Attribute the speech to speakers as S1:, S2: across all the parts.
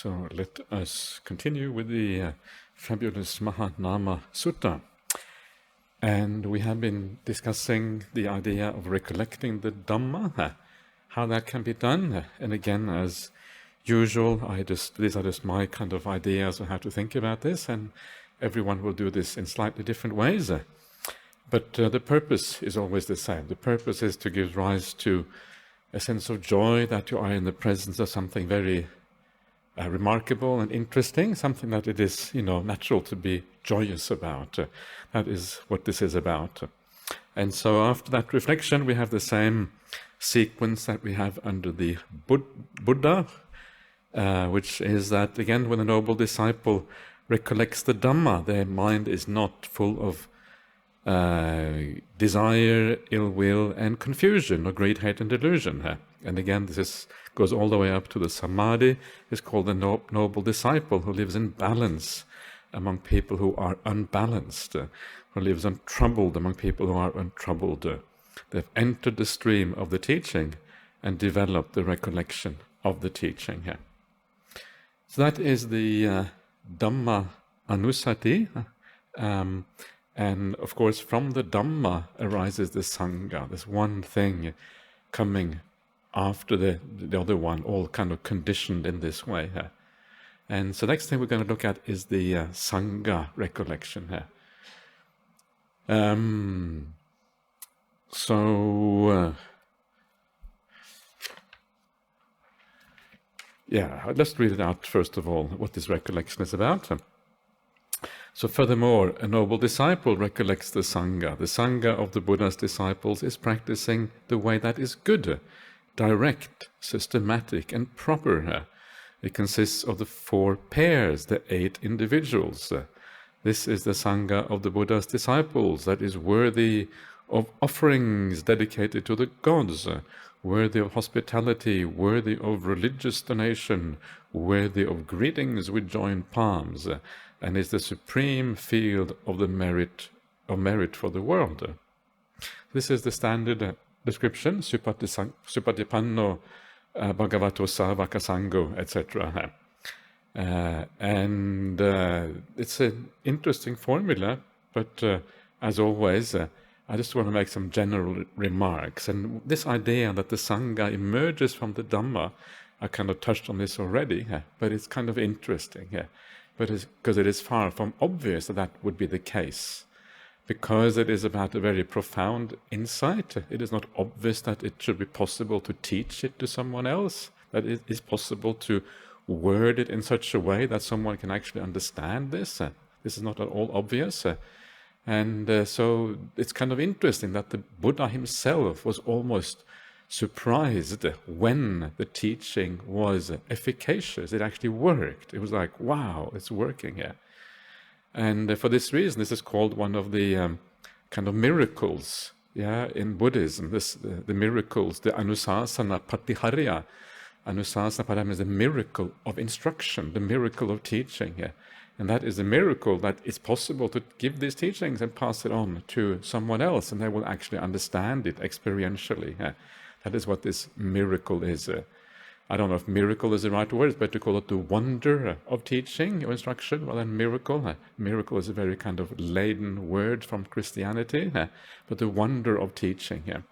S1: So let us continue with the fabulous Mahanama Sutta. And we have been discussing the idea of recollecting the Dhamma, how that can be done. And again, as usual, these are just my kind of ideas on how to think about this, and everyone will do this in slightly different ways. But the purpose is always the same. The purpose is to give rise to a sense of joy that you are in the presence of something very remarkable and interesting, something that it is, natural to be joyous about. That is what this is about. And so after that reflection, we have the same sequence that we have under the Buddha, which is that, again, when a noble disciple recollects the Dhamma, their mind is not full of desire, ill will, and confusion, or greed, hate, and delusion. And again, this goes all the way up to the Samadhi. It's called the noble disciple who lives in balance among people who are unbalanced, who lives untroubled among people who are untroubled. They've entered the stream of the teaching and developed the recollection of the teaching. So that is the Dhamma Anusati. And of course, from the Dhamma arises the Sangha, this one thing coming after the other one, all kind of conditioned in this way. And so next thing we're going to look at is the Sangha recollection. Let's read it out first of all, what this recollection is about. So furthermore, a noble disciple recollects the Sangha. The Sangha of the Buddha's disciples is practicing the way that is good, direct, systematic, and proper. It consists of the 4 pairs, the 8 individuals. This is the Sangha of the Buddha's disciples that is worthy of offerings dedicated to the gods, worthy of hospitality, worthy of religious donation, worthy of greetings with joined palms, and is the supreme field of the merit for the world. This is the standard description, Supatipanno Bhagavato Savaka Sangho, etc. And it's an interesting formula, but as always, I just want to make some general remarks. And this idea that the Sangha emerges from the Dhamma, I kind of touched on this already, but it's kind of interesting. Because it is far from obvious that that would be the case. Because it is about a very profound insight, it is not obvious that it should be possible to teach it to someone else, that it is possible to word it in such a way that someone can actually understand this. This is not at all obvious. So it's kind of interesting that the Buddha himself was almost surprised when the teaching was efficacious. It actually worked. It was like, wow, it's working here. And for this reason, this is called one of the kind of miracles in Buddhism. The miracles, the Anusasana Patiharya. Anusasana Patiharya is the miracle of instruction, the miracle of teaching. And that is a miracle that it's possible to give these teachings and pass it on to someone else, and they will actually understand it experientially. That is what this miracle is. I don't know if miracle is the right word. It's better to call it the wonder of teaching or instruction rather than miracle. Miracle is a very kind of laden word from Christianity, but the wonder of teaching.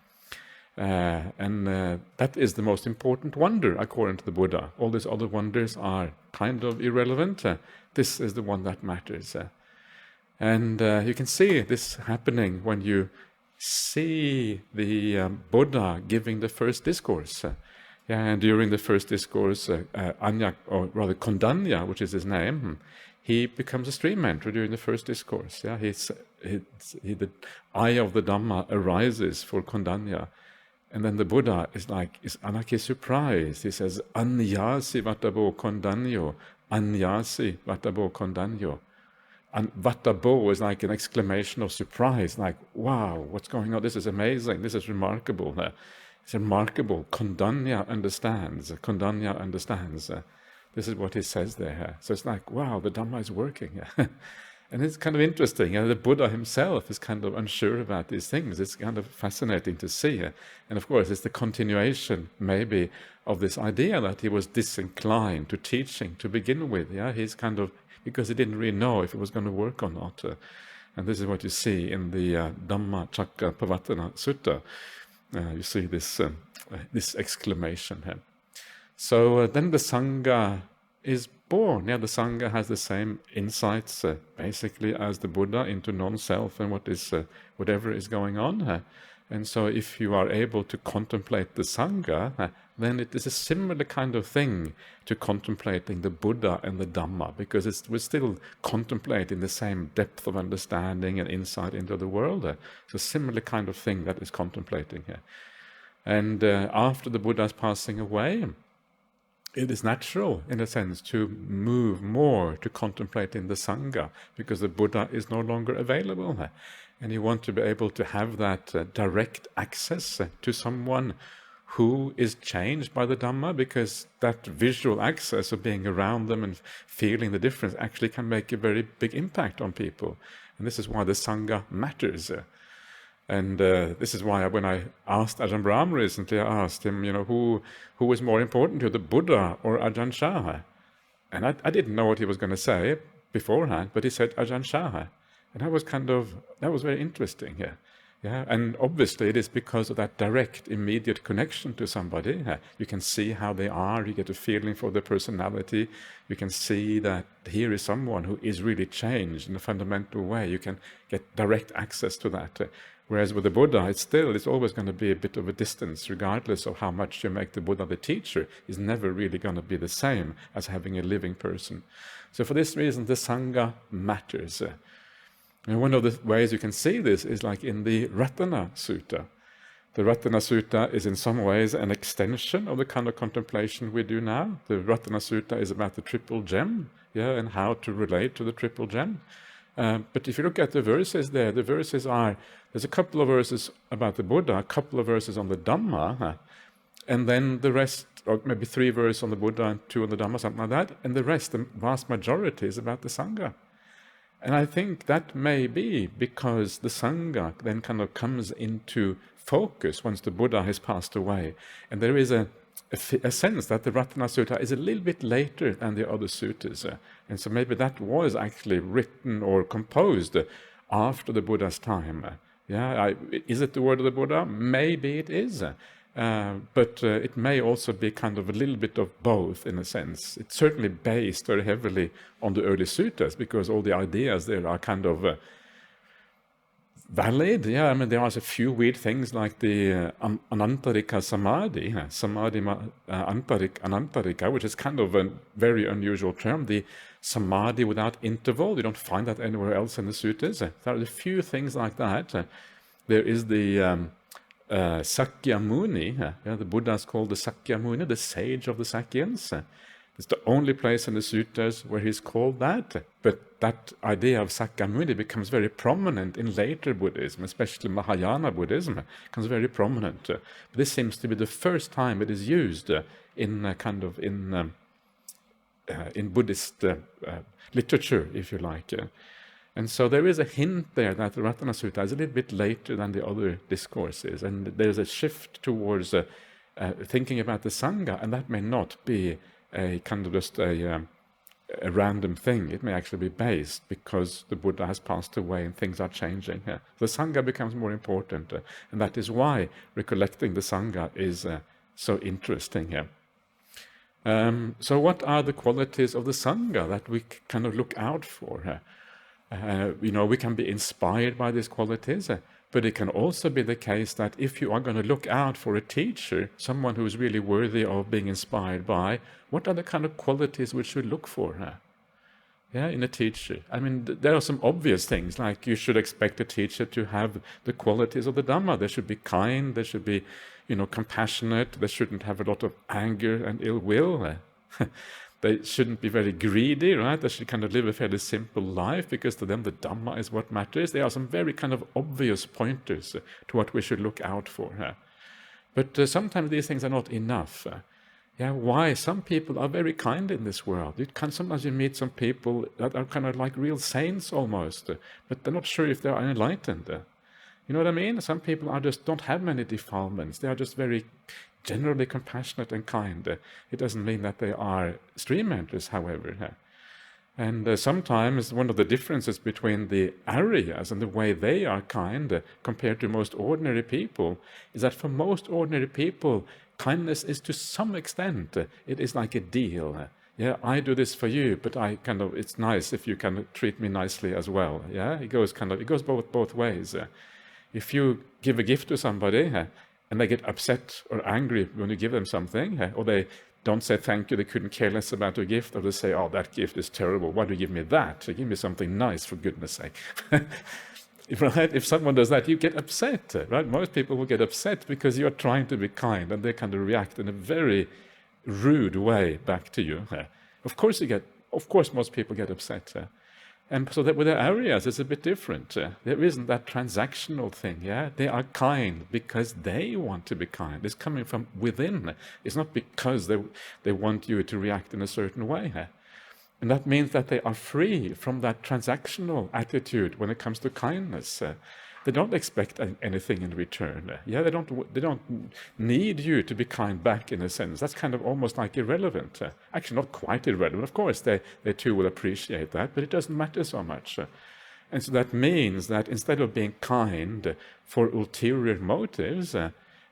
S1: That is the most important wonder according to the Buddha. All these other wonders are kind of irrelevant. This is the one that matters. And you can see this happening when you see the Buddha giving the first discourse. And during the first discourse, Anya, or rather Kondanya, which is his name, he becomes a stream enterer during the first discourse. The eye of the Dhamma arises for Kondanya. And then the Buddha is Anaki surprised. He says, Anyasi Vatabo Kondanyo, Anyasi Vatabo Kondanyo. And Vatabo is like an exclamation of surprise, like, wow, what's going on? This is amazing. This is remarkable. It's remarkable. Kondanya understands. Kondanya understands. This is what he says there. So it's like, wow, the Dhamma is working. And it's kind of interesting. The Buddha himself is kind of unsure about these things. It's kind of fascinating to see. And of course, it's the continuation, maybe, of this idea that he was disinclined to teaching to begin with. Yeah, he's kind of, because he didn't really know if it was going to work or not. And this is what you see in the Dhammacakkappavattana Sutta. You see this exclamation here. So then the Sangha is born. Yeah, the Sangha has the same insights, basically, as the Buddha into non-self and whatever is going on. And so if you are able to contemplate the Sangha, then it is a similar kind of thing to contemplating the Buddha and the Dhamma, because we're still contemplating the same depth of understanding and insight into the world. It's a similar kind of thing that is contemplating here. And after the Buddha is passing away, it is natural, in a sense, to move more to contemplating the Sangha, because the Buddha is no longer available. And you want to be able to have that direct access to someone who is changed by the Dhamma, because that visual access of being around them and feeling the difference actually can make a very big impact on people. And this is why the Sangha matters. And this is why when I asked Ajahn Brahm recently, I asked him, who was more important to you, the Buddha or Ajahn Chah? And I didn't know what he was going to say beforehand, but he said Ajahn Chah. And that was very interesting here. Yeah, and obviously it is because of that direct, immediate connection to somebody. You can see how they are, you get a feeling for their personality, you can see that here is someone who is really changed in a fundamental way. You can get direct access to that. Whereas with the Buddha, it's always going to be a bit of a distance, regardless of how much you make the Buddha the teacher. Is never really going to be the same as having a living person. So for this reason, the Sangha matters. And one of the ways you can see this is like in the Ratana Sutta. The Ratana Sutta is in some ways an extension of the kind of contemplation we do now. The Ratana Sutta is about the triple gem, and how to relate to the triple gem. But if you look at the verses there, there's a couple of verses about the Buddha, a couple of verses on the Dhamma, and then the rest, or maybe 3 verses on the Buddha and 2 on the Dhamma, something like that, and the rest, the vast majority, is about the Sangha. And I think that may be because the Sangha then kind of comes into focus once the Buddha has passed away. And there is a sense that the Ratana Sutta is a little bit later than the other suttas. And so maybe that was actually written or composed after the Buddha's time. Is it the word of the Buddha? Maybe it is. But it may also be kind of a little bit of both, in a sense. It's certainly based very heavily on the early suttas, because all the ideas there are kind of valid. There are a few weird things like the Anantarika Samadhi, Samadhi Anantarika, which is kind of a very unusual term. The Samadhi without interval, you don't find that anywhere else in the suttas. There are a few things like that. There is the Sakyamuni, the Buddha is called the Sakyamuni, the sage of the Sakyans. It's the only place in the suttas where he's called that. But that idea of Sakyamuni becomes very prominent in later Buddhism, especially Mahayana Buddhism, becomes very prominent. This seems to be the first time it is used in Buddhist literature, if you like. And so there is a hint there that the Ratana Sutta is a little bit later than the other discourses, and there's a shift towards thinking about the Sangha, and that may not be a kind of just a random thing. It may actually be based because the Buddha has passed away and things are changing. The Sangha becomes more important, and that is why recollecting the Sangha is so interesting here. So what are the qualities of the Sangha that we kind of look out for? We can be inspired by these qualities, but it can also be the case that if you are going to look out for a teacher, someone who is really worthy of being inspired by, what are the kind of qualities we should look for in a teacher? There are some obvious things, like you should expect a teacher to have the qualities of the Dhamma. They should be kind, they should be compassionate, they shouldn't have a lot of anger and ill will. They shouldn't be very greedy, right? They should kind of live a fairly simple life, because to them the Dhamma is what matters. There are some very kind of obvious pointers to what we should look out for. But sometimes these things are not enough. Yeah, why? Some people are very kind in this world. Sometimes you meet some people that are kind of like real saints almost, but they're not sure if they are enlightened. You know what I mean? Some people are just don't have many defilements. They are just very generally compassionate and kind. It doesn't mean that they are stream enters, however. And sometimes one of the differences between the Aryas and the way they are kind compared to most ordinary people is that for most ordinary people, kindness is to some extent, it is like a deal. Yeah, I do this for you, but it's nice if you can treat me nicely as well. Yeah, it goes both ways. If you give a gift to somebody and they get upset or angry when you give them something, or they don't say thank you, they couldn't care less about your gift, or they say, oh, that gift is terrible, why do you give me that? Give me something nice, for goodness sake. If someone does that, you get upset, right? Most people will get upset because you're trying to be kind, and they kind of react in a very rude way back to you. Of course most people get upset. And so that with the Aryas, it's a bit different. There isn't that transactional thing. Yeah, they are kind because they want to be kind. It's coming from within. It's not because they want you to react in a certain way. And that means that they are free from that transactional attitude when it comes to kindness. They don't expect anything in return. Yeah, they don't need you to be kind back in a sense. That's kind of almost like irrelevant. Actually, not quite irrelevant. Of course, they too will appreciate that, but it doesn't matter so much. And so that means that instead of being kind for ulterior motives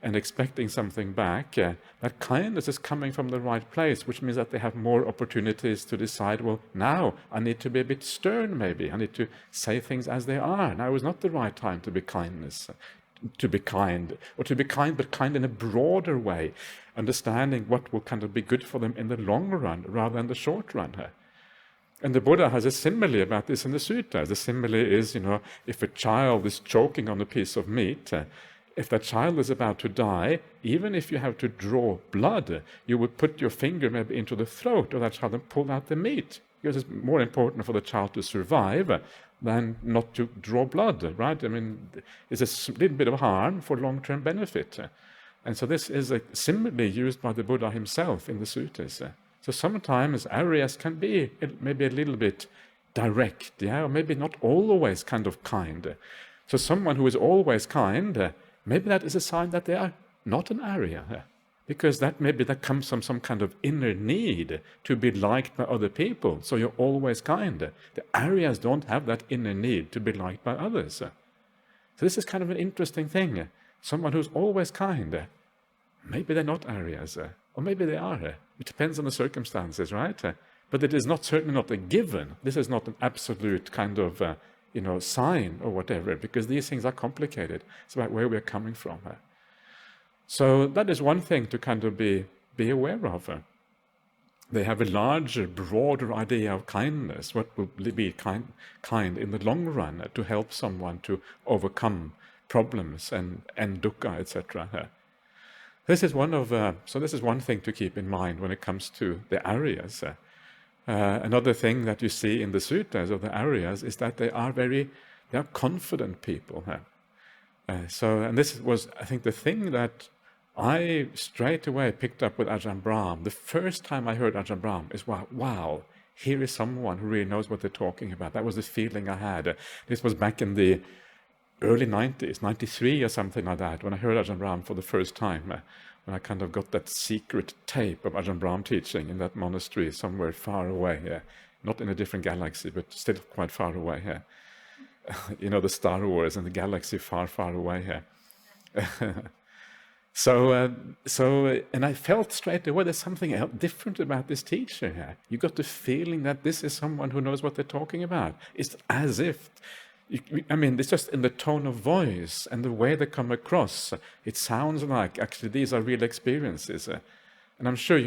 S1: and expecting something back, that kindness is coming from the right place, which means that they have more opportunities to decide, well, now I need to be a bit stern maybe. I need to say things as they are. Now is not the right time to be kind, but kind in a broader way, understanding what will kind of be good for them in the long run rather than the short run. And the Buddha has a simile about this in the sutta. The simile is, if a child is choking on a piece of meat, if that child is about to die, even if you have to draw blood, you would put your finger maybe into the throat of that child and pull out the meat, because it's more important for the child to survive than not to draw blood, right? I mean, it's a little bit of harm for long-term benefit. And so this is a simile used by the Buddha himself in the suttas. So sometimes Aryas can be maybe a little bit direct, yeah, or maybe not always kind of kind. So someone who is always kind, maybe that is a sign that they are not an Arya, because that comes from some kind of inner need to be liked by other people. So you're always kind. The Aryas don't have that inner need to be liked by others. So this is kind of an interesting thing. Someone who's always kind, maybe they're not Aryas, or maybe they are. It depends on the circumstances, right? But it is certainly not a given. This is not an absolute kind of sign or whatever, because these things are complicated. It's about where we're coming from. So that is one thing to kind of be aware of. They have a larger, broader idea of kindness, what will be kind in the long run to help someone to overcome problems and dukkha, etc. This is one thing to keep in mind when it comes to the Aryas. Another thing that you see in the suttas of the Aryas is that they are confident people. And this was, I think, the thing that I straight away picked up with Ajahn Brahm. The first time I heard Ajahn Brahm is, wow, here is someone who really knows what they're talking about. That was the feeling I had. This was back in the early 90s, 93 or something like that, when I heard Ajahn Brahm for the first time, when I kind of got that secret tape of Ajahn Brahm teaching in that monastery somewhere far away, not in a different galaxy, but still quite far away. The Star Wars and the galaxy far, far away. So I felt straight away there's something different about this teacher here. You got the feeling that this is someone who knows what they're talking about. It's as if, it's just in the tone of voice and the way they come across. It sounds like actually these are real experiences. And I'm sure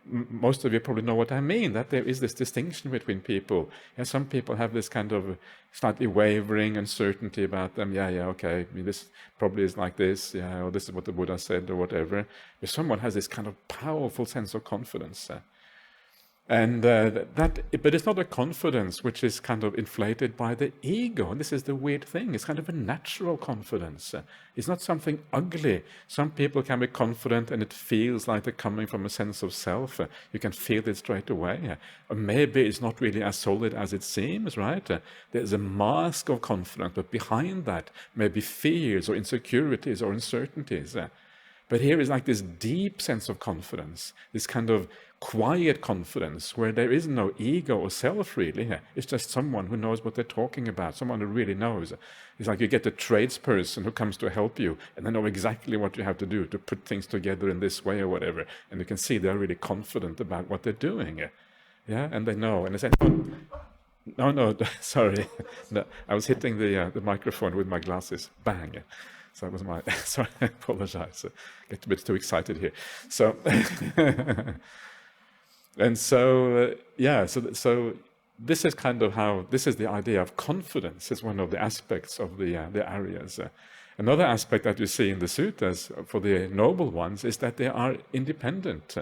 S1: most of you probably know what I mean, that there is this distinction between people. And some people have this kind of slightly wavering uncertainty about them. Okay, this probably is like this, or this is what the Buddha said, or whatever. But someone has this kind of powerful sense of confidence. And but it's not a confidence which is kind of inflated by the ego. And this is the weird thing. It's kind of a natural confidence. It's not something ugly. Some people can be confident and it feels like they're coming from a sense of self. You can feel it straight away. Or maybe it's not really as solid as it seems, right? There's a mask of confidence, but behind that may be fears or insecurities or uncertainties. But here is like this deep sense of confidence, this kind of quiet confidence where there is no ego or self really. It's just someone who knows what they're talking about, someone who really knows. It's like you get a tradesperson who comes to help you and they know exactly what you have to do to put things together in this way or whatever. And you can see they're really confident about what they're doing. Yeah, and they know. And they say, no, sorry. No, I was hitting the microphone with my glasses. Bang. So that was my, sorry, I apologize. I get a bit too excited here. So, and so, so this is kind of how, this is the idea of confidence. It's one of the aspects of the Aryas. Another aspect that you see in the suttas for the noble ones is that they are independent.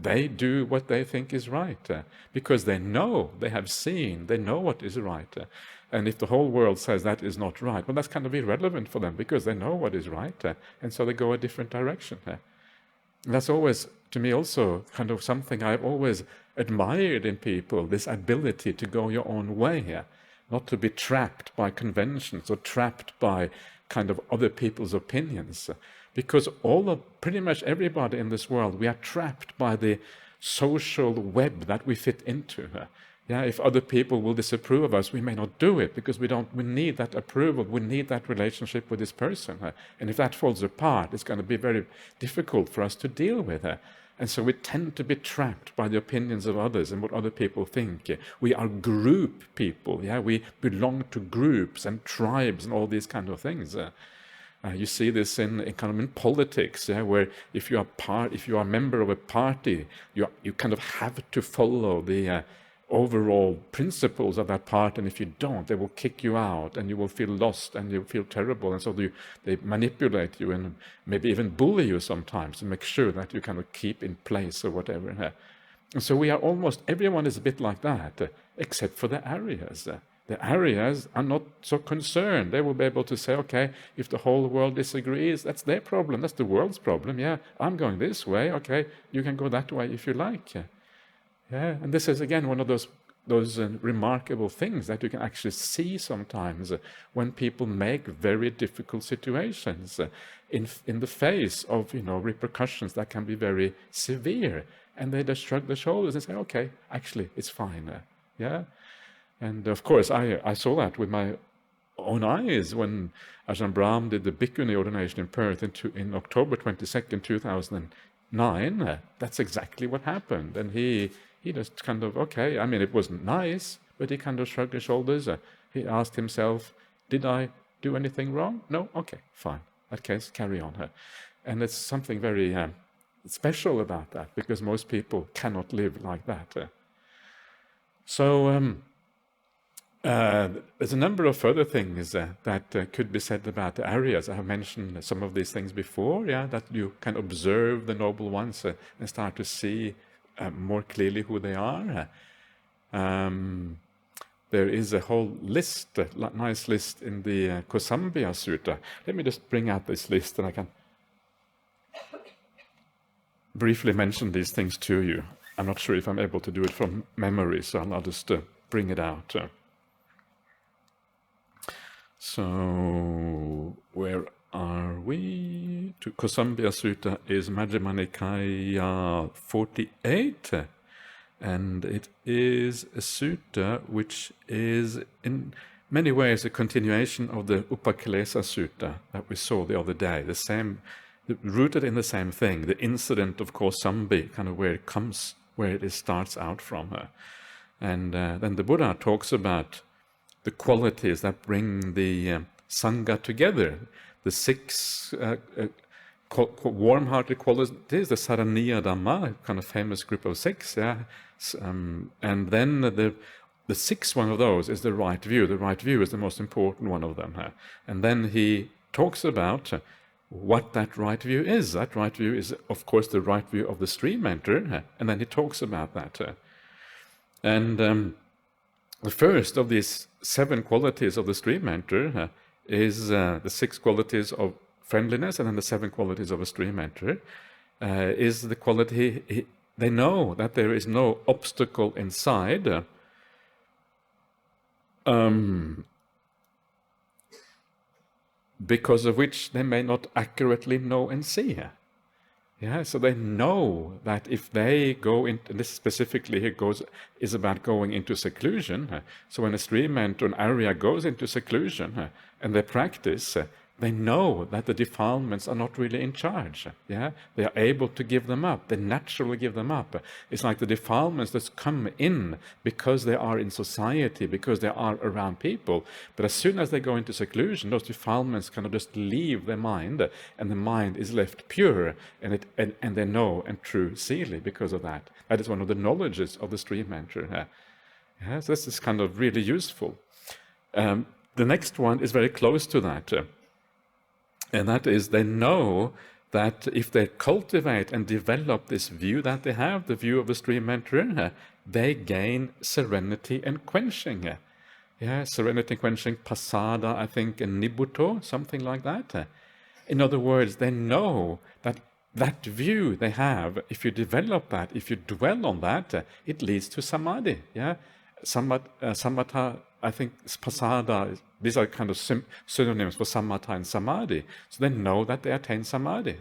S1: They do what they think is right because they know, they have seen, they know what is right. And if the whole world says that is not right, well, that's kind of irrelevant for them because they know what is right. And so they go a different direction. That's always, to me, also kind of something I've always admired in people, this ability to go your own way, not to be trapped by conventions or trapped by kind of other people's opinions. Because pretty much everybody in this world, we are trapped by the social web that we fit into. If other people will disapprove of us, we may not do it because we need that approval, we need that relationship with this person. And if that falls apart, it's going to be very difficult for us to deal with. And so we tend to be trapped by the opinions of others and what other people think. We are group people. We belong to groups and tribes and all these kind of things. You see this in kind of in politics, where if you are a member of a party, you kind of have to follow the overall principles of that party, and if you don't, they will kick you out, and you will feel lost, and you feel terrible, and so they manipulate you and maybe even bully you sometimes to make sure that you kind of keep in place or whatever. And so everyone is a bit like that, except for the Aryas. The Aryas are not so concerned. They will be able to say, okay, if the whole world disagrees, that's their problem, that's the world's problem. I'm going this way, okay, you can go that way if you like. And this is again one of those remarkable things that you can actually see sometimes when people make very difficult situations in the face of repercussions that can be very severe, and they just shrug their shoulders and say, okay, actually it's fine. And of course I saw that with my own eyes when Ajahn Brahm did the Bhikkhuni ordination in Perth in October 22nd, 2009. That's exactly what happened. And he just kind of, okay, I mean, it wasn't nice, but he kind of shrugged his shoulders. He asked himself, did I do anything wrong? No? Okay, fine. That case, carry on. And it's something very special about that, because most people cannot live like that. There's a number of further things that could be said about the Aryas. I have mentioned some of these things before, that you can observe the noble ones and start to see more clearly who they are. There is a whole list, a nice list in the Kosambhya Sutta. Let me just bring out this list and I can briefly mention these things to you. I'm not sure if I'm able to do it from memory, so I'll just bring it out. So, where are we? Kosambhya Sutta is Majjhima Nikaya 48, and it is a sutta which is in many ways a continuation of the Upakilesa Sutta that we saw the other day, rooted in the same thing, the incident of Kosambhi, kind of where it starts out from. And then the Buddha talks about the qualities that bring the Sangha together, the six warm-hearted qualities, the Saraniya Dhamma, kind of famous group of six, and then the sixth one of those is the right view. The right view is the most important one of them. And then he talks about what that right view is. That right view is, of course, the right view of the stream enter, and then he talks about that. And the first of these 7 qualities of the stream enter is the 6 qualities of friendliness, and then the 7 qualities of a stream enter is the quality they know that there is no obstacle inside because of which they may not accurately know and see. Yeah, so they know that if they go into, this specifically here is about going into seclusion. So when a stream enter an area goes into seclusion and they practice, they know that the defilements are not really in charge. Yeah, they are able to give them up. They naturally give them up. It's like the defilements that come in because they are in society, because they are around people. But as soon as they go into seclusion, those defilements kind of just leave their mind, and the mind is left pure, and they know and true seely because of that. That is one of the knowledges of the stream enter. Yeah, so this is kind of really useful. The next one is very close to that. And that is, they know that if they cultivate and develop this view that they have, the view of the stream enterer, they gain serenity and quenching. Yeah, serenity and quenching, pasada, I think, and nibbutto, something like that. In other words, they know that that view they have, if you develop that, if you dwell on that, it leads to samadhi. Yeah, samatha, I think pasada, these are kind of synonyms for samatha and samadhi. So they know that they attain samadhi.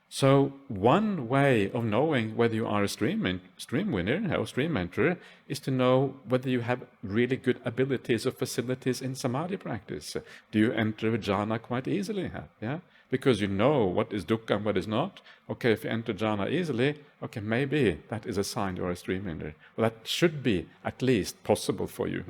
S1: So one way of knowing whether you are a stream winner or stream enterer is to know whether you have really good abilities or facilities in samadhi practice. Do you enter a jhana quite easily? Yeah, because you know what is dukkha and what is not. Okay, if you enter jhana easily, okay, maybe that is a sign you are a stream winner. Well, that should be at least possible for you.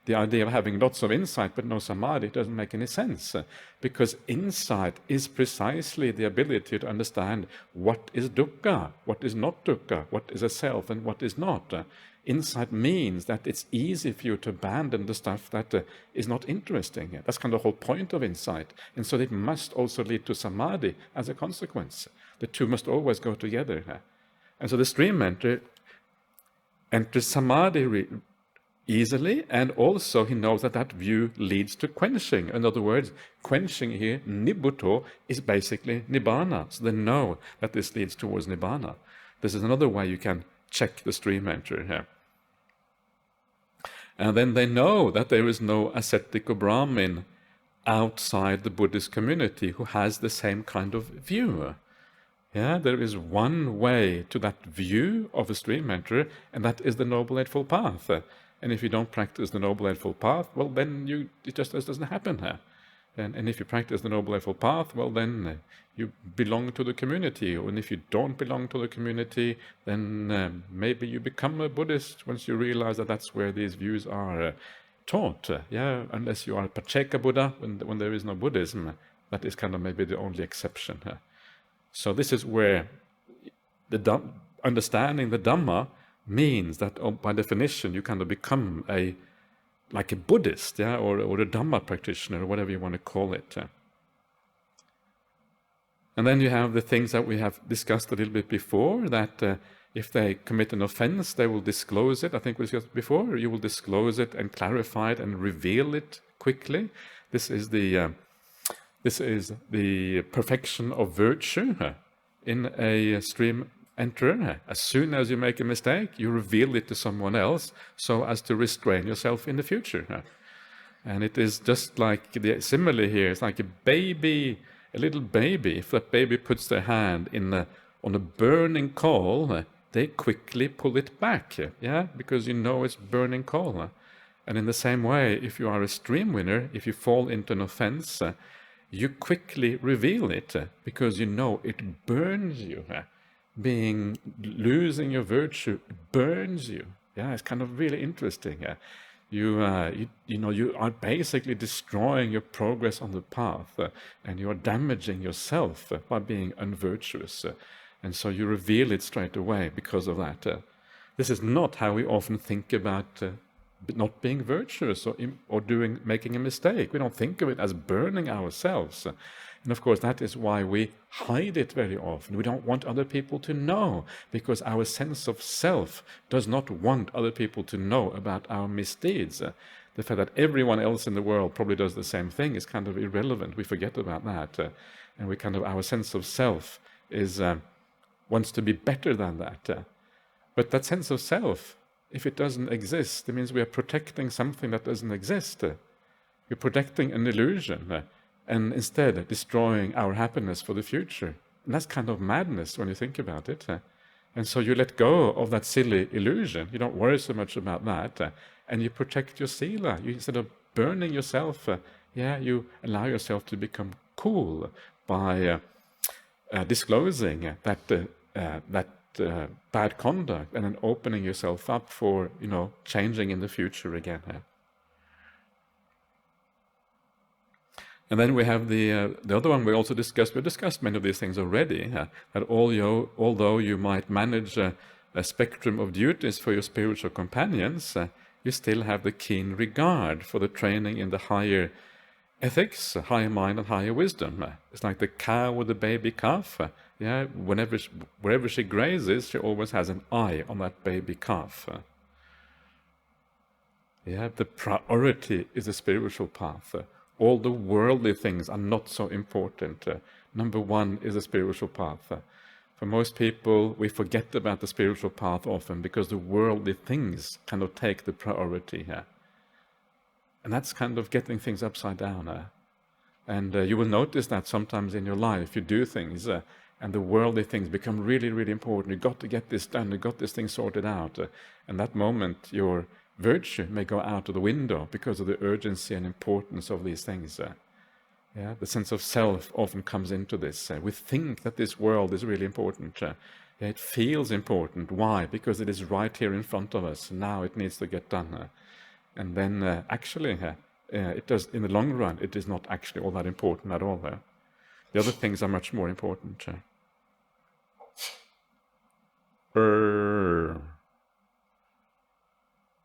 S1: The idea of having lots of insight but no samadhi doesn't make any sense, because insight is precisely the ability to understand what is dukkha, what is not dukkha, what is a self and what is not. Insight means that it's easy for you to abandon the stuff that is not interesting. That's kind of the whole point of insight. And so it must also lead to samadhi as a consequence. The two must always go together. And so the stream enters samadhi easily, and also he knows that that view leads to quenching. In other words, quenching here, nibbutto, is basically nibbana. So they know that this leads towards nibbana. This is another way you can check the stream enterer here. And then they know that there is no ascetic or Brahmin outside the Buddhist community who has the same kind of view. Yeah, there is one way to that view of a stream enterer, and that is the Noble Eightfold Path. And if you don't practice the Noble Eightfold Path, well, then it just doesn't happen. And if you practice the Noble Eightfold Path, well, then you belong to the community. And if you don't belong to the community, then maybe you become a Buddhist once you realize that that's where these views are taught. Yeah, unless you are a Pacceka Buddha, when there is no Buddhism, that is kind of maybe the only exception. So this is where understanding the Dhamma means that by definition you kind of become like a Buddhist, yeah, or a Dhamma practitioner, or whatever you want to call it. And then you have the things that we have discussed a little bit before, that if they commit an offense, they will disclose it. I think we discussed before, you will disclose it and clarify it and reveal it quickly. This is the perfection of virtue in a stream enterer. As soon as you make a mistake, you reveal it to someone else so as to restrain yourself in the future. And it is just like the simile here. It's like a little baby. If that baby puts their hand on a burning coal, they quickly pull it back, yeah, because you know it's burning coal. And in the same way, if you are a stream winner, if you fall into an offense, you quickly reveal it because you know it burns you. Losing your virtue burns you. Yeah, it's kind of really interesting. You are basically destroying your progress on the path, and you are damaging yourself by being unvirtuous. And so you reveal it straight away because of that. This is not how we often think about not being virtuous or making a mistake. We don't think of it as burning ourselves. And of course, that is why we hide it very often. We don't want other people to know, because our sense of self does not want other people to know about our misdeeds. The fact that everyone else in the world probably does the same thing is kind of irrelevant. We forget about that. And we our sense of self is wants to be better than that. But that sense of self, if it doesn't exist, it means we are protecting something that doesn't exist. We're protecting an illusion and instead destroying our happiness for the future. And that's kind of madness when you think about it. And so you let go of that silly illusion. You don't worry so much about that. And you protect your sila. You, instead of burning yourself, you allow yourself to become cool by disclosing that bad conduct, and then opening yourself up for, changing in the future again. And then we have the other one we also discussed. We discussed many of these things already. That although you might manage a spectrum of duties for your spiritual companions, you still have the keen regard for the training in the higher ethics, higher mind, and higher wisdom. It's like the cow with the baby calf. Wherever she grazes, she always has an eye on that baby calf. The priority is the spiritual path. All the worldly things are not so important. Number one is the spiritual path. For most people, we forget about the spiritual path often because the worldly things kind of take the priority here. And that's kind of getting things upside down. And you will notice that sometimes in your life, you do things and the worldly things become really, really important. You've got to get this done, you've got this thing sorted out. And that moment, your virtue may go out of the window because of the urgency and importance of these things. The sense of self often comes into this. We think that this world is really important. It feels important. Why? Because it is right here in front of us. Now it needs to get done. And then actually, it does, in the long run, it is not actually all that important at all. The other things are much more important.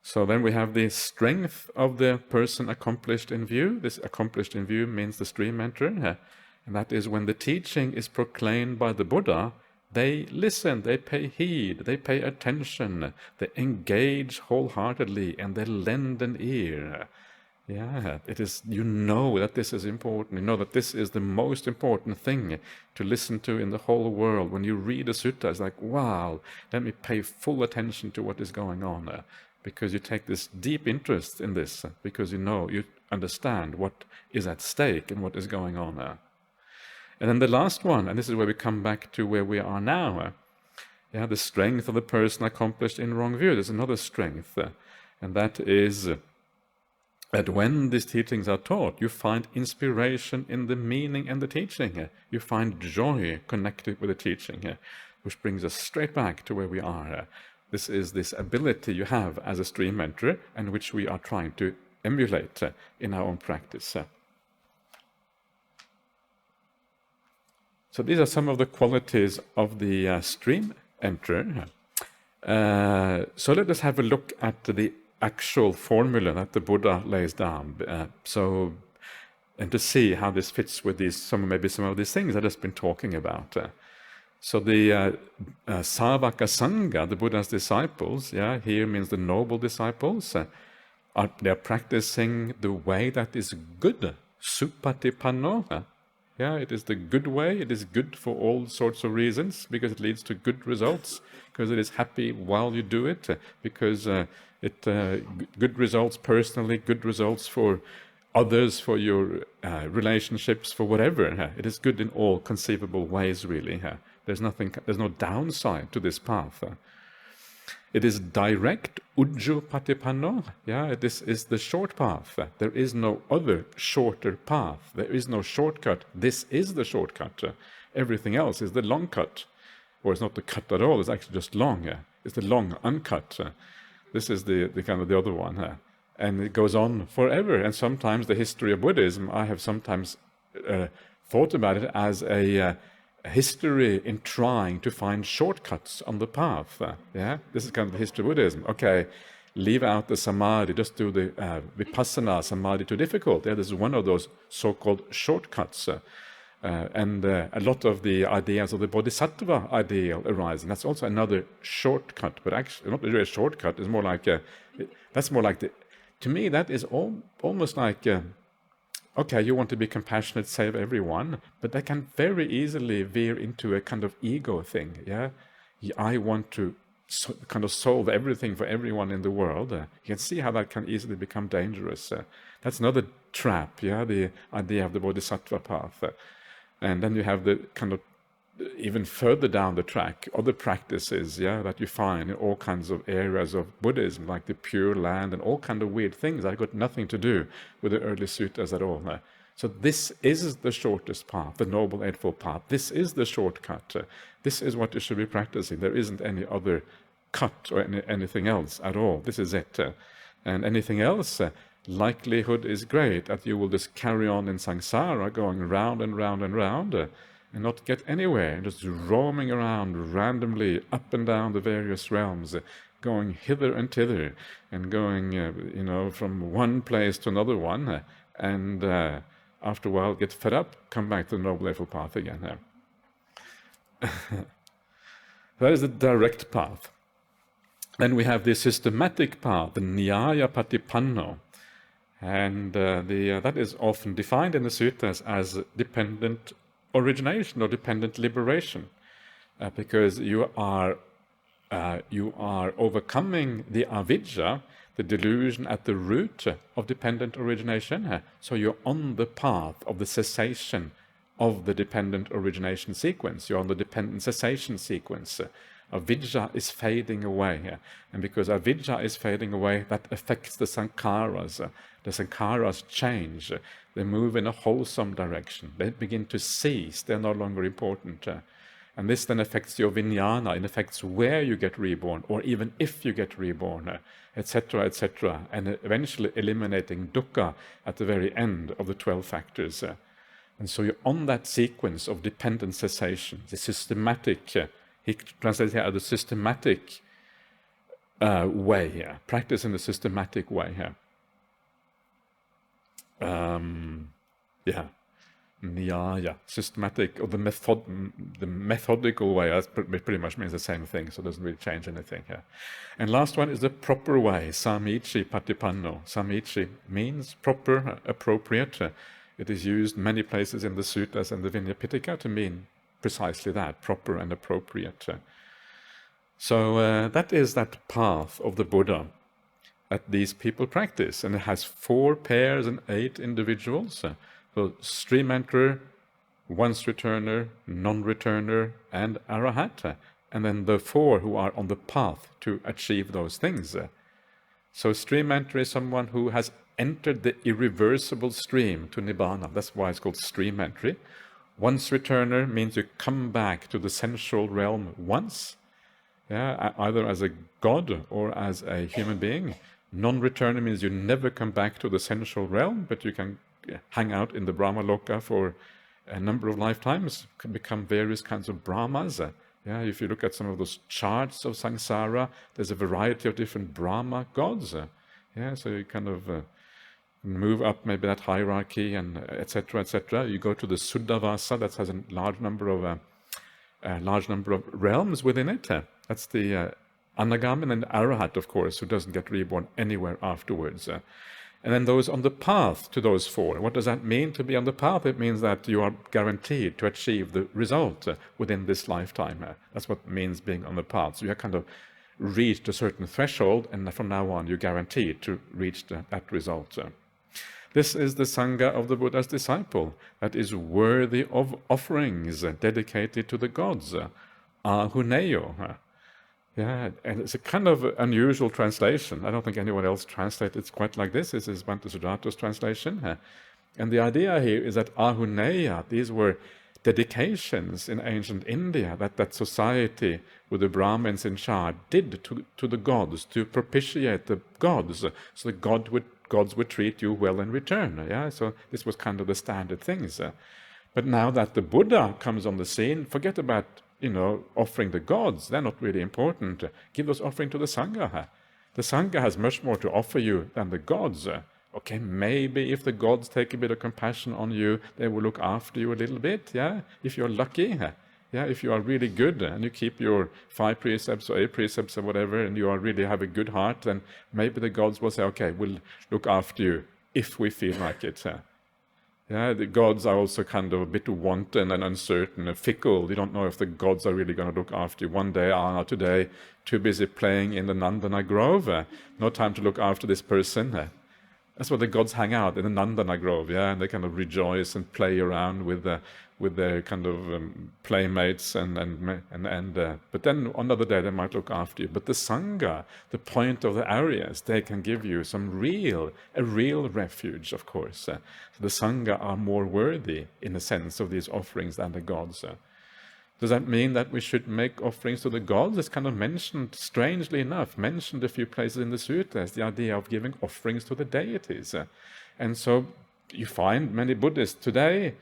S1: So then we have the strength of the person accomplished in view. This accomplished in view means the stream enterer. And that is when the teaching is proclaimed by the Buddha, they listen, they pay heed, they pay attention, they engage wholeheartedly, and they lend an ear. It is, that this is important. You know that this is the most important thing to listen to in the whole world. When you read a sutta, it's like, wow, let me pay full attention to what is going on. Because you take this deep interest in this, because you understand what is at stake and what is going on. And then the last one, and this is where we come back to where we are now. The strength of the person accomplished in wrong view. There's another strength, and that is that when these teachings are taught, you find inspiration in the meaning and the teaching. You find joy connected with the teaching, which brings us straight back to where we are. This is this ability you have as a stream enterer, and which we are trying to emulate in our own practice. So these are some of the qualities of the stream enterer. So let us have a look at the actual formula that the Buddha lays down, and to see how this fits with maybe some of these things I've just been talking about. So the Savaka Sangha, the Buddha's disciples, here means the noble disciples, they're practicing the way that is good, supatipanno. It is the good way. It is good for all sorts of reasons, because it leads to good results, because it is happy while you do it, because good results personally, good results for others, for your relationships, for whatever. It is good in all conceivable ways, really. There's no downside to this path. It is direct, ujjupatipanno. This is the short path. There is no other shorter path. There is no shortcut. This is the shortcut. Everything else is the long cut. Or it's not the cut at all, it's actually just long. It's the long uncut. This is the kind of the other one. And it goes on forever. And sometimes the history of Buddhism, I have sometimes thought about it as a history in trying to find shortcuts on the path. This is kind of the history of Buddhism. Okay, leave out the samadhi, just do the vipassana samadhi too difficult. Yeah, this is one of those so-called shortcuts. And a lot of the ideas of the bodhisattva ideal arise, and that's also another shortcut. But actually, not really a shortcut. It's more like that's more like to me that is almost like okay, you want to be compassionate, save everyone, but that can very easily veer into a kind of ego thing. Yeah, I want to kind of solve everything for everyone in the world. You can see how that can easily become dangerous. That's another trap. Yeah, the idea of the bodhisattva path. And then you have the kind of even further down the track, other practices, yeah, that you find in all kinds of areas of Buddhism, like the Pure Land and all kind of weird things that got nothing to do with the early suttas at all. So this is the shortest path, the Noble Eightfold Path. This is the shortcut. This is what you should be practicing. There isn't any other cut or anything else at all. This is it. And anything else, likelihood is great that you will just carry on in samsara, going round and round and round, and not get anywhere, just roaming around randomly up and down the various realms, going hither and thither, and going, from one place to another one, and after a while get fed up, come back to the Noble Eightfold Path again. That is the direct path. Then we have the systematic path, the Nyaya Patipanno. And that is often defined in the sutras as dependent origination or dependent liberation, because you are overcoming the avidya, the delusion at the root of dependent origination. So you're on the path of the cessation of the dependent origination sequence. You're on the dependent cessation sequence. Avidya is fading away, and because avidya is fading away, that affects the sankharas. The sankharas change. They move in a wholesome direction. They begin to cease. They're no longer important. And this then affects your vijnana. It affects where you get reborn, or even if you get reborn, etc., etc., and eventually eliminating dukkha at the very end of the 12 factors. And so you're on that sequence of dependent cessation, the systematic. He translates here the systematic way here, practice in the systematic way here. Nyaya, systematic, or the methodical way. That pretty much means the same thing, so it doesn't really change anything here. And last one is the proper way, Samichi Patipanno. Samichi means proper, appropriate. It is used many places in the suttas and the Vinaya Pitaka to mean precisely that, proper and appropriate. So that is that path of the Buddha that these people practice, and it has 4 pairs and 8 individuals. So stream enterer, once returner, non-returner, and arahat, and then the 4 who are on the path to achieve those things. So stream enterer is someone who has entered the irreversible stream to nibbana. That's why it's called stream entry. Once returner means you come back to the sensual realm once, either as a god or as a human being. Non-returner means you never come back to the sensual realm, but you can hang out in the Brahma Loka for a number of lifetimes, can become various kinds of Brahmas. If you look at some of those charts of samsara, there's a variety of different Brahma gods. So you kind of move up maybe that hierarchy, and etc., etc. You go to the Suddhavasa, that has a large number of realms within it. That's the Anagami, and Arahat, of course, who doesn't get reborn anywhere afterwards. And then those on the path to those 4. What does that mean to be on the path? It means that you are guaranteed to achieve the result within this lifetime. That's what it means being on the path. So you have kind of reached a certain threshold, and from now on you're guaranteed to reach that result. This is the Sangha of the Buddha's disciple that is worthy of offerings dedicated to the gods. Ahuneyo. And it's a kind of unusual translation. I don't think anyone else translates it quite like this. This is Bhante Sujato's translation. And the idea here is that Ahuneya, these were dedications in ancient India that society with the Brahmins in charge did to the gods, to propitiate the gods, so the gods would treat you well in return. So this was kind of the standard things. But now that the Buddha comes on the scene, forget about offering the gods. They're not really important. Give those offering to the Sangha. The Sangha has much more to offer you than the gods. Okay, maybe if the gods take a bit of compassion on you, they will look after you a little bit, yeah, if you're lucky. Yeah, if you are really good and you keep your 5 precepts or 8 precepts or whatever, and you are really have a good heart, then maybe the gods will say, okay, we'll look after you if we feel like it. Yeah, the gods are also kind of a bit wanton and uncertain and fickle. You don't know if the gods are really going to look after you. One day, today, too busy playing in the Nandana Grove. No time to look after this person. That's where the gods hang out, in the Nandana Grove, yeah, and they kind of rejoice and play around with their kind of playmates, but then another day they might look after you. But the Sangha, the point of the Aryas, they can give you a real refuge, of course. So the Sangha are more worthy, in the sense of these offerings, than the gods. Does that mean that we should make offerings to the gods? It's kind of mentioned, strangely enough, mentioned a few places in the sutras, the idea of giving offerings to the deities. And so you find many Buddhists today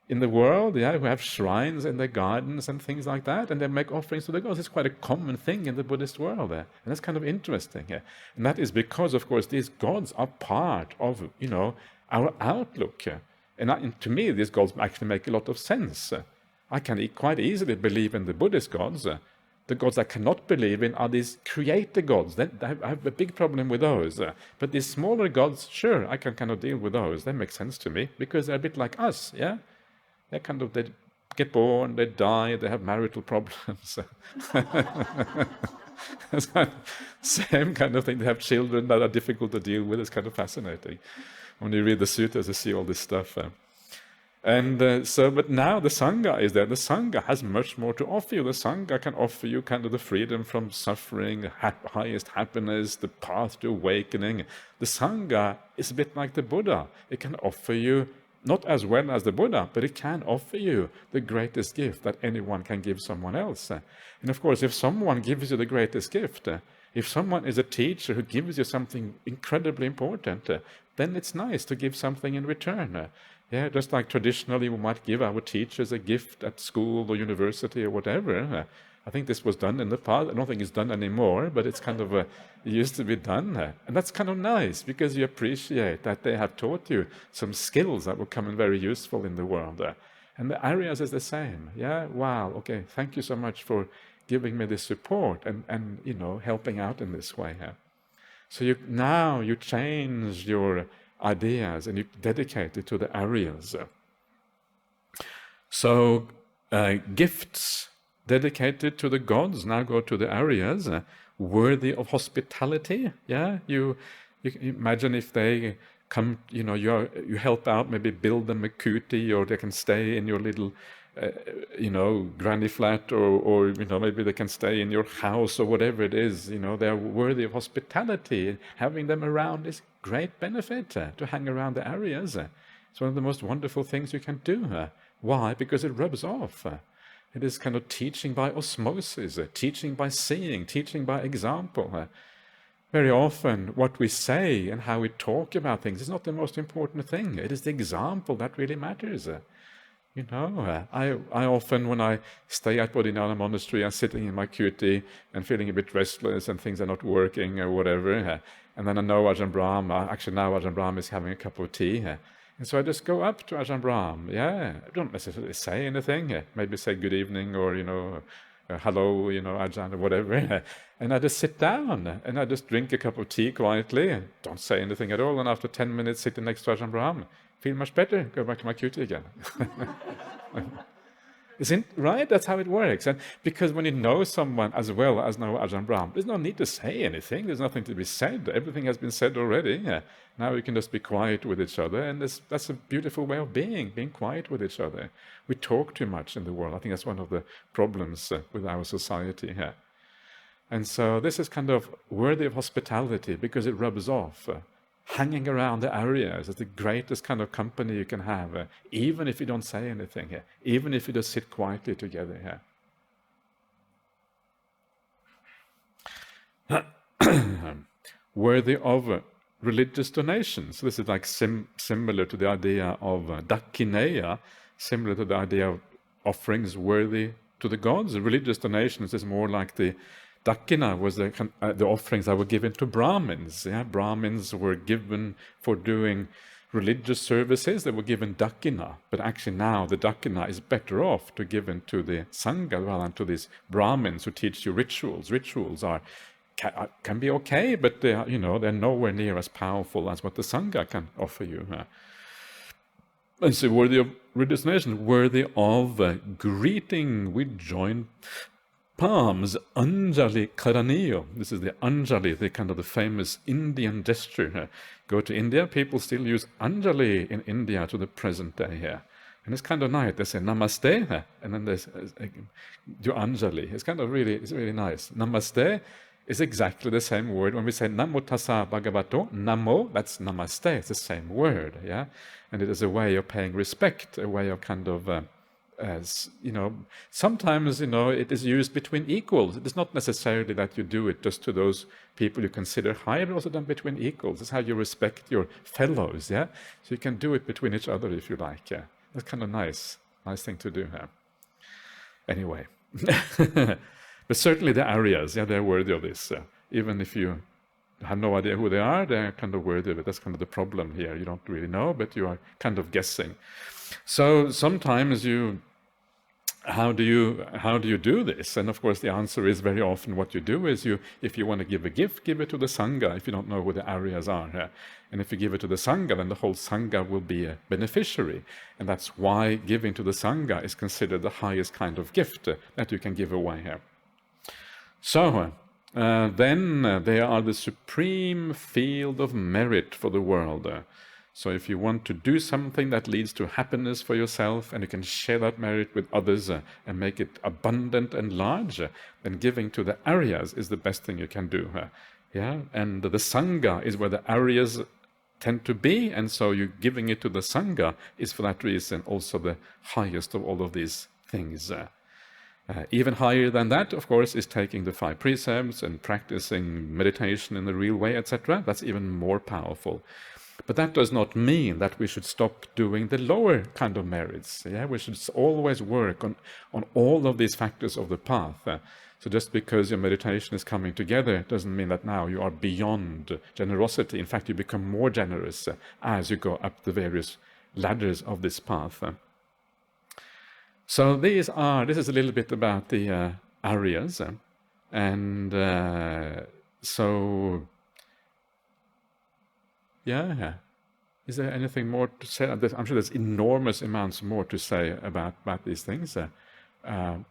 S1: in the world, who have shrines in their gardens and things like that, and they make offerings to the gods. It's quite a common thing in the Buddhist world, and that's kind of interesting. And that is because, of course, these gods are part of, our outlook. And to me, these gods actually make a lot of sense. I can quite easily believe in the Buddhist gods. The gods I cannot believe in are these creator gods. I have a big problem with those. But these smaller gods, sure, I can kind of deal with those. They make sense to me, because they're a bit like us, yeah? They get born, they die, they have marital problems. It's kind of same kind of thing. They have children that are difficult to deal with. It's kind of fascinating. When you read the sutras, you see all this stuff. But now the Sangha is there. The Sangha has much more to offer you. The Sangha can offer you kind of the freedom from suffering, highest happiness, the path to awakening. The Sangha is a bit like the Buddha. It can offer you, not as well as the Buddha, but it can offer you the greatest gift that anyone can give someone else. And of course, if someone gives you the greatest gift, if someone is a teacher who gives you something incredibly important, then it's nice to give something in return. Yeah, just like traditionally we might give our teachers a gift at school or university or whatever. I think this was done in the past. I don't think it's done anymore, but it's kind of it used to be done. And that's kind of nice, because you appreciate that they have taught you some skills that will come in very useful in the world. And the Aryas is the same. Yeah, wow, okay, thank you so much for giving me this support and helping out in this way. So you change your ideas and you dedicate it to the Aryas. So gifts dedicated to the gods now go to the Aryas, worthy of hospitality. Yeah, you imagine if they come, you help out, maybe build them a kuti, or they can stay in your little granny flat, or maybe they can stay in your house or whatever it is. They are worthy of hospitality. Having them around is great benefit. To hang around the Aryas, it's one of the most wonderful things you can do. Why? Because it rubs off. It is kind of teaching by osmosis, teaching by seeing, teaching by example. Very often what we say and how we talk about things is not the most important thing. It is the example that really matters. I often, when I stay at Bodhinyana Monastery, I'm sitting in my kuti and feeling a bit restless and things are not working or whatever, and then I know Ajahn Brahm, actually now Ajahn Brahm is having a cup of tea, and so I just go up to Ajahn Brahm, I don't necessarily say anything, maybe say good evening or, hello, Ajahn, or whatever, and I just sit down and I just drink a cup of tea quietly, don't say anything at all, and after 10 minutes sitting next to Ajahn Brahm, feel much better, go back to my kuti again. Isn't right? That's how it works. And because when you know someone as well as know Ajahn Brahm, there's no need to say anything. There's nothing to be said. Everything has been said already. Now we can just be quiet with each other, and that's a beautiful way of being quiet with each other. We talk too much in the world. I think that's one of the problems with our society here. And so this is kind of worthy of hospitality because it rubs off. Hanging around the Aryas is the greatest kind of company you can have, even if you don't say anything here, even if you just sit quietly together here. Worthy of religious donations. This is like similar to the idea of dakineya, similar to the idea of offerings worthy to the gods. Religious donations is more like the Dakina was the offerings that were given to Brahmins. Yeah? Brahmins were given for doing religious services, they were given dakina, but actually now the dakina is better off to given to the sangha rather than to these Brahmins who teach you rituals. Rituals can be okay, but they're nowhere near as powerful as what the sangha can offer you. And so worthy of redestination, worthy of greeting. We join palms, Anjali Karaniyo. This is the Anjali, the kind of the famous Indian gesture. Go to India, people still use Anjali in India to the present day here. And it's kind of nice. They say Namaste, and then they do Anjali. It's really nice. Namaste is exactly the same word. When we say Namo Tassa Bhagavato, Namo, that's Namaste. It's the same word, yeah? And it is a way of paying respect, a way of kind of... sometimes, it is used between equals. It is not necessarily that you do it just to those people you consider high, but also done between equals. It's how you respect your fellows, yeah? So you can do it between each other if you like, yeah? That's kind of nice thing to do, yeah? Anyway. But certainly the Aryas, yeah, they're worthy of this. Even if you have no idea who they are, they're kind of worthy of it. That's kind of the problem here. You don't really know, but you are kind of guessing. So sometimes how do you do this? And of course the answer is very often what you do is if you want to give a gift, give it to the Sangha if you don't know who the Aryas are. And if you give it to the Sangha, then the whole Sangha will be a beneficiary. And that's why giving to the Sangha is considered the highest kind of gift that you can give away here. So then they are the supreme field of merit for the world. So if you want to do something that leads to happiness for yourself and you can share that merit with others and make it abundant and large, then giving to the Aryas is the best thing you can do. And the Sangha is where the Aryas tend to be, and so you giving it to the Sangha is for that reason also the highest of all of these things. Even higher than that, of course, is taking the 5 precepts and practicing meditation in the real way, etc. That's even more powerful. But that does not mean that we should stop doing the lower kind of merits. We should always work on all of these factors of the path. So just because your meditation is coming together doesn't mean that now you are beyond generosity. In fact, you become more generous as you go up the various ladders of this path. So this is a little bit about the Aryas, and so yeah. Is there anything more to say? I'm sure there's enormous amounts more to say about these things,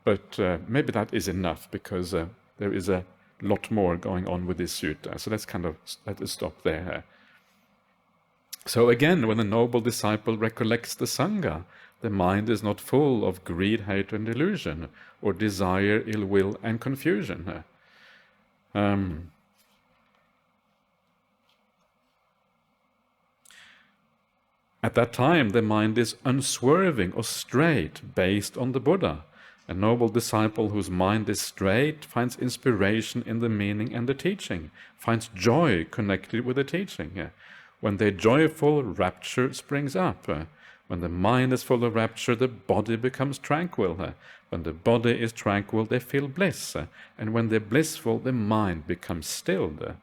S1: but maybe that is enough because there is a lot more going on with this sutta. So let us stop there. So again, when the noble disciple recollects the Sangha, the mind is not full of greed, hate, and delusion, or desire, ill will, and confusion. At that time, the mind is unswerving or straight, based on the Buddha. A noble disciple whose mind is straight finds inspiration in the meaning and the teaching, finds joy connected with the teaching. When they're joyful, rapture springs up. When the mind is full of rapture, the body becomes tranquil. When the body is tranquil, they feel bliss. And when they're blissful, the mind becomes stilled.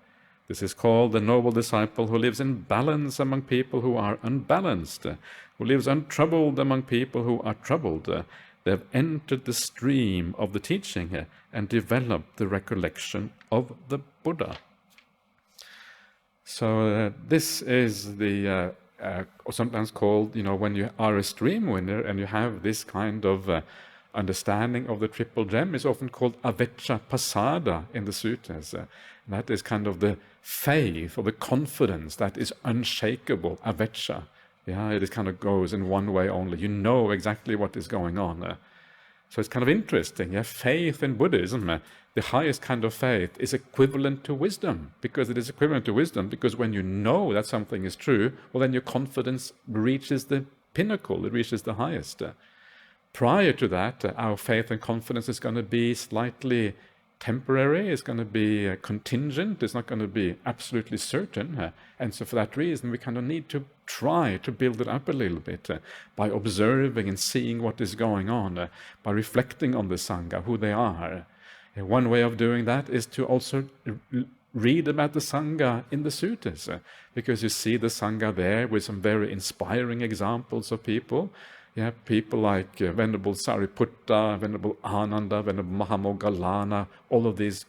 S1: This is called the noble disciple who lives in balance among people who are unbalanced, who lives untroubled among people who are troubled. They have entered the stream of the teaching and developed the recollection of the Buddha. So this is the sometimes called, when you are a stream winner and you have this kind of understanding of the triple gem, is often called avecca pasada in the sutras. That is kind of the faith or the confidence that is unshakable, avecca. It kind of goes in one way only. You know exactly what is going on. So it's kind of interesting. Faith in Buddhism, the highest kind of faith, is equivalent to wisdom. Because it is equivalent to wisdom, because when you know that something is true, well, then your confidence reaches the pinnacle, it reaches the highest. Prior to that, our faith and confidence is going to be slightly temporary, it's going to be contingent, it's not going to be absolutely certain. And so for that reason, we kind of need to try to build it up a little bit by observing and seeing what is going on, by reflecting on the Sangha, who they are. One way of doing that is to also read about the Sangha in the suttas, because you see the Sangha there with some very inspiring examples of people. Yeah, people like Venerable Sariputta, Venerable Ananda, Venerable Mahamoggallana, all of these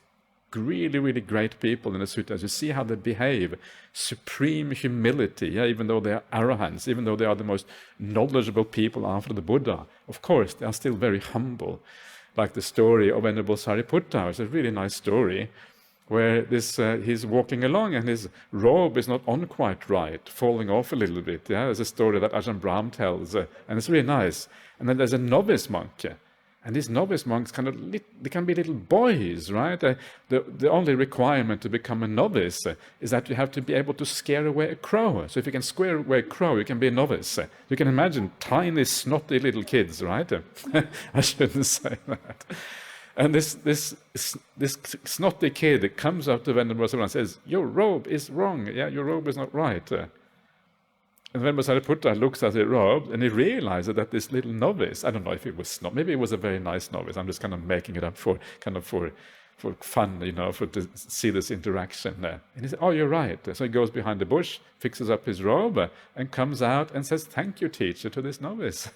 S1: really, really great people in the suttas. You see how they behave. Supreme humility, yeah, even though they are arahants, even though they are the most knowledgeable people after the Buddha. Of course, they are still very humble. Like the story of Venerable Sariputta, it's a really nice story, where he's walking along and his robe is not on quite right, falling off a little bit. Yeah, there's a story that Ajahn Brahm tells, and it's really nice. And then there's a novice monk, and these novice monks they can be little boys, right? The only requirement to become a novice is that you have to be able to scare away a crow. So if you can scare away a crow, you can be a novice. You can imagine tiny, snotty little kids, right? I shouldn't say that. And this snotty kid comes up to Venerable Sariputta and says, "Your robe is wrong. Yeah, your robe is not right." And Venerable Sariputta looks at the robe and he realizes that this little novice, I don't know if it was maybe it was a very nice novice. I'm just kind of making it up for fun, to see this interaction there. And he said, "Oh, you're right." So he goes behind the bush, fixes up his robe, and comes out and says, "Thank you, teacher," to this novice.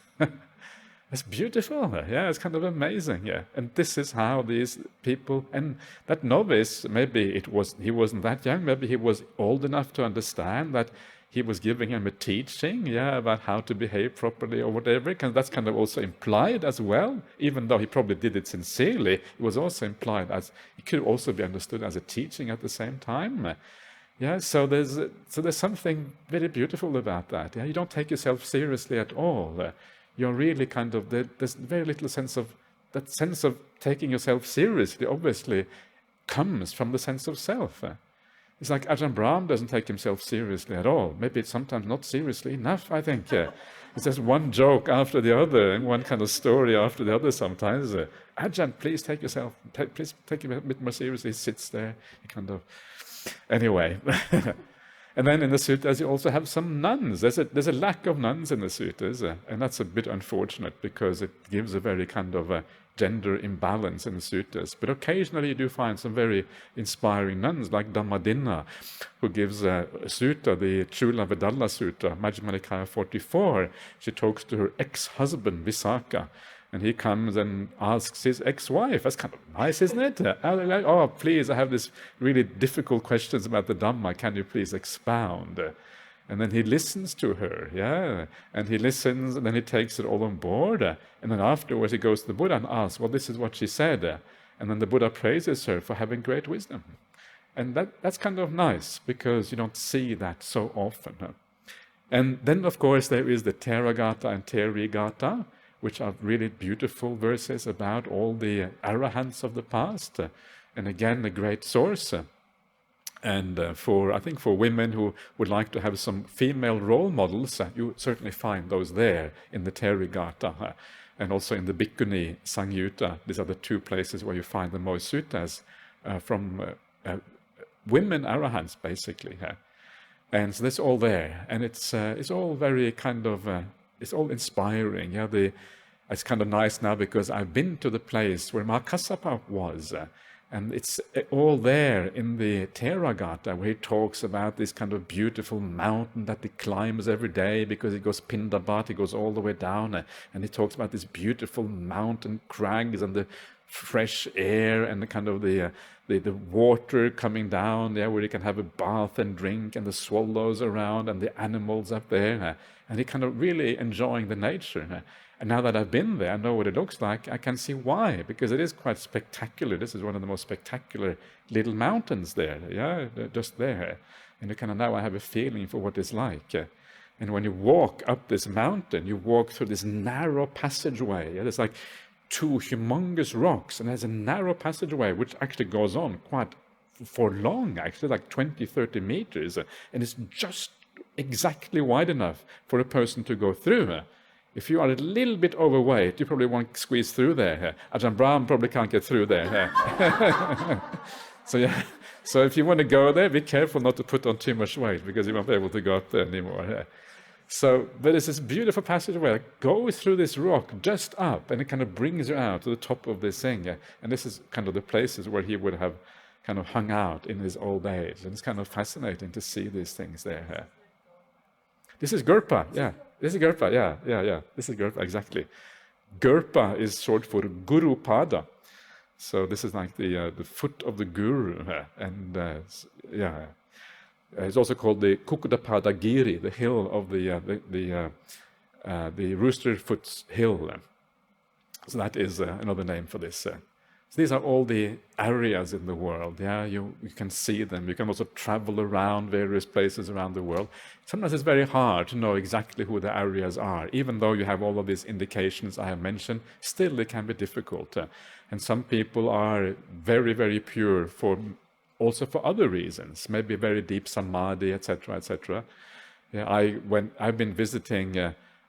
S1: It's beautiful, yeah, it's kind of amazing, yeah. And this is how these people, and that novice, maybe he wasn't that young, maybe he was old enough to understand that he was giving him a teaching, yeah, about how to behave properly or whatever, because that's kind of also implied as well, even though he probably did it sincerely, it was also implied as, it could also be understood as a teaching at the same time. Yeah, so there's something very beautiful about that. Yeah, you don't take yourself seriously at all. You're really there's very little sense of, that sense of taking yourself seriously obviously comes from the sense of self. It's like Ajahn Brahm doesn't take himself seriously at all. Maybe it's sometimes not seriously enough, I think. It's just one joke after the other and one kind of story after the other sometimes. Ajahn, please take yourself, please take it a bit more seriously. He sits there, anyway. And then in the suttas you also have some nuns. There's a lack of nuns in the suttas, and that's a bit unfortunate because it gives a very kind of gender imbalance in the suttas. But occasionally you do find some very inspiring nuns, like Dhammadinna, who gives a sutta, the Chula Vedalla Sutta, Majjhima Nikaya 44. She talks to her ex-husband, Visakha, and he comes and asks his ex-wife. That's kind of nice, isn't it? "Oh, please, I have this really difficult questions about the Dhamma. Can you please expound?" And then he listens to her, yeah. And he listens, and then he takes it all on board. And then afterwards he goes to the Buddha and asks, "Well, this is what she said." And then the Buddha praises her for having great wisdom. And that's kind of nice, because you don't see that so often. And then, of course, there is the Theragata and Therigata, which are really beautiful verses about all the arahants of the past. And again, a great source. And I think for women who would like to have some female role models, you certainly find those there in the Therigata and also in the Bhikkhuni Samyutta. These are the two places where you find the most suttas from women arahants, basically. And so that's all there. And it's all very kind of, it's all inspiring. Yeah, it's kind of nice now because I've been to the place where Mahakassapa was. And it's all there in the Theragata, where he talks about this kind of beautiful mountain that he climbs every day because he goes Pindabat, he goes all the way down. And he talks about this beautiful mountain crags and the fresh air and the kind of the water coming down there where you can have a bath and drink, and the swallows around and the animals up there. And he kind of really enjoying the nature. And now that I've been there, I know what it looks like, I can see why, because it is quite spectacular. This is one of the most spectacular little mountains there, yeah, just there. And you kind of now I have a feeling for what it's like. And when you walk up this mountain, you walk through this narrow passageway. Yeah, there's like two humongous rocks, and there's a narrow passageway which actually goes on quite for long, actually, like 20, 30 meters. And it's just exactly wide enough for a person to go through. If you are a little bit overweight, you probably won't squeeze through there. Ajahn Brahm probably can't get through there. So if you want to go there, be careful not to put on too much weight, because you won't be able to go up there anymore. But it's this beautiful passage where it goes through this rock just up, and it kind of brings you out to the top of this thing. And this is kind of the places where he would have kind of hung out in his old age. And it's kind of fascinating to see these things there. This is Gerpa, yeah. This is Gerpa, yeah. This is Gerpa, exactly. Gerpa is short for Guru Pada. So this is like the foot of the guru, and yeah. It's also called the Kukudapada Giri, the hill of the rooster foot's hill. So that is another name for this. So these are all the areas in the world. Yeah, you can see them. You can also travel around various places around the world. Sometimes it's very hard to know exactly who the areas are, even though you have all of these indications I have mentioned. Still, it can be difficult. And some people are very, very pure also for other reasons, maybe very deep samadhi, etc., etc. Yeah, I've been visiting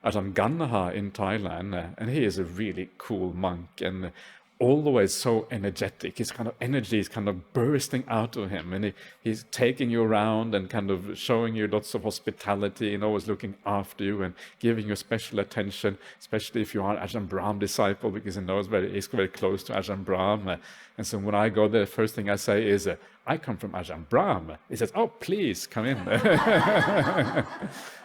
S1: Ajahn Ganha in Thailand, and he is a really cool monk, and always so energetic. His kind of energy is kind of bursting out of him, and he's taking you around and kind of showing you lots of hospitality and always looking after you and giving you special attention, especially if you are Ajahn Brahm disciple, because he knows he's very close to Ajahn Brahm. And so when I go there, the first thing I say is, I come from Ajahn Brahm. He says, oh, please come in.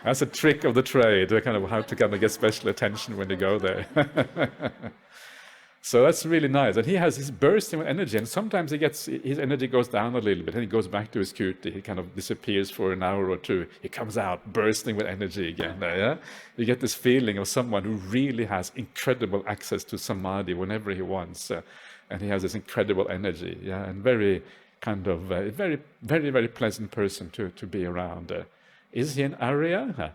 S1: That's a trick of the trade, kind of how to kind of get special attention when you go there. So that's really nice. And he has his bursting with energy, and sometimes his energy goes down a little bit, and he goes back to his kuti. He kind of disappears for an hour or two. He comes out bursting with energy again. Yeah? You get this feeling of someone who really has incredible access to samadhi whenever he wants, and he has this incredible energy. Yeah, and very kind of very, very, very pleasant person to be around. Is he an Arya?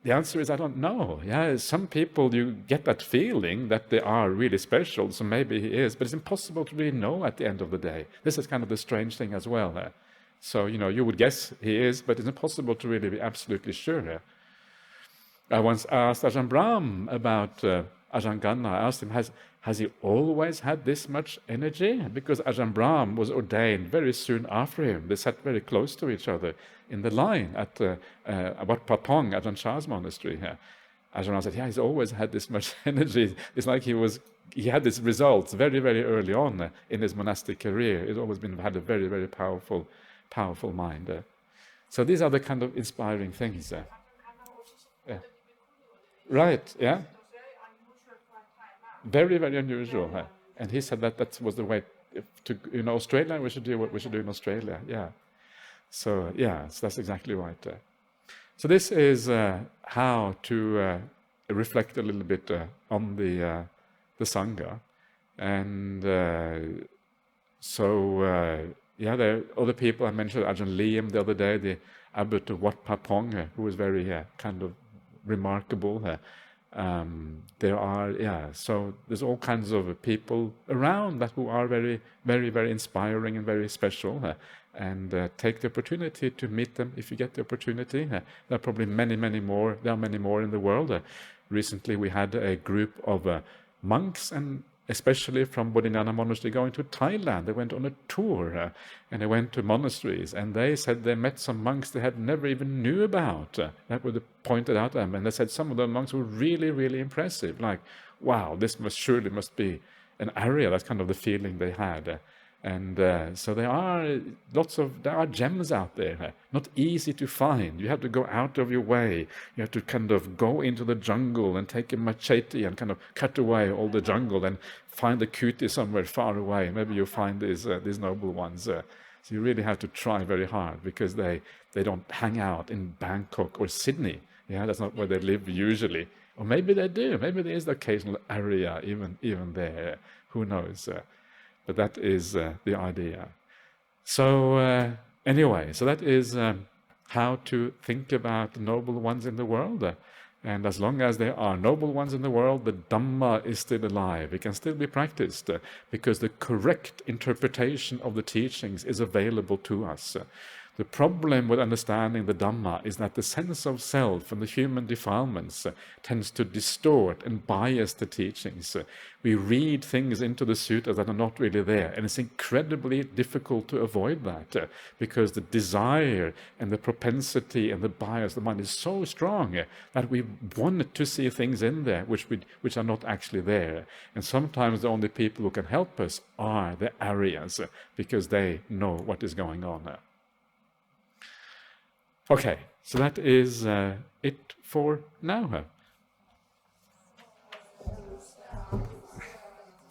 S1: The answer is, I don't know. Yeah, some people, you get that feeling that they are really special, so maybe he is, but it's impossible to really know at the end of the day. This is kind of the strange thing as well. So, you would guess he is, but it's impossible to really be absolutely sure. I once asked Ajahn Brahm about Ajahn Ganha. I asked him, has he always had this much energy? Because Ajahn Brahm was ordained very soon after him. They sat very close to each other in the line at Wat Papong, Ajahn Chah's monastery here. Ajahn Brahm said, yeah, he's always had this much energy. It's like he had these results very, very early on in his monastic career. He's always had a very, very powerful mind. So these are the kind of inspiring things. Yeah. Right, yeah. Very, very unusual. And he said that was the way to, Australia, we should do what we should do in Australia. Yeah. So, yeah, so that's exactly right. So this is how to reflect a little bit on the Sangha. And yeah, there are other people. I mentioned Ajahn Liam the other day, the abbot of Wat Papong, who was very kind of remarkable. There are, so there's all kinds of people around that who are very, very, very inspiring and very special. And take the opportunity to meet them if you get the opportunity. There are probably many, many more. There are many more in the world. Recently, we had a group of monks, and especially from Bodhinyana Monastery, going to Thailand. They went on a tour, and they went to monasteries, and they said they met some monks they had never even knew about. That was pointed out to them, and they said some of the monks were really, really impressive. Like, wow, this surely must be an Arya. That's kind of the feeling they had. And so there are gems out there, not easy to find. You have to go out of your way. You have to kind of go into the jungle and take a machete and kind of cut away all the jungle and find a kuti somewhere far away. Maybe you'll find these noble ones. So you really have to try very hard, because they don't hang out in Bangkok or Sydney. Yeah, that's not where they live usually. Or maybe they do. Maybe there is the occasional area even there. Who knows? But that is the idea. So anyway, so that is how to think about the noble ones in the world. And as long as there are noble ones in the world, the Dhamma is still alive. It can still be practiced because the correct interpretation of the teachings is available to us. The problem with understanding the Dhamma is that the sense of self and the human defilements tends to distort and bias the teachings. We read things into the suttas that are not really there, and it's incredibly difficult to avoid that because the desire and the propensity and the bias of the mind is so strong that we want to see things in there which are not actually there. And sometimes the only people who can help us are the Aryas because they know what is going on there. Okay, so that is it for now.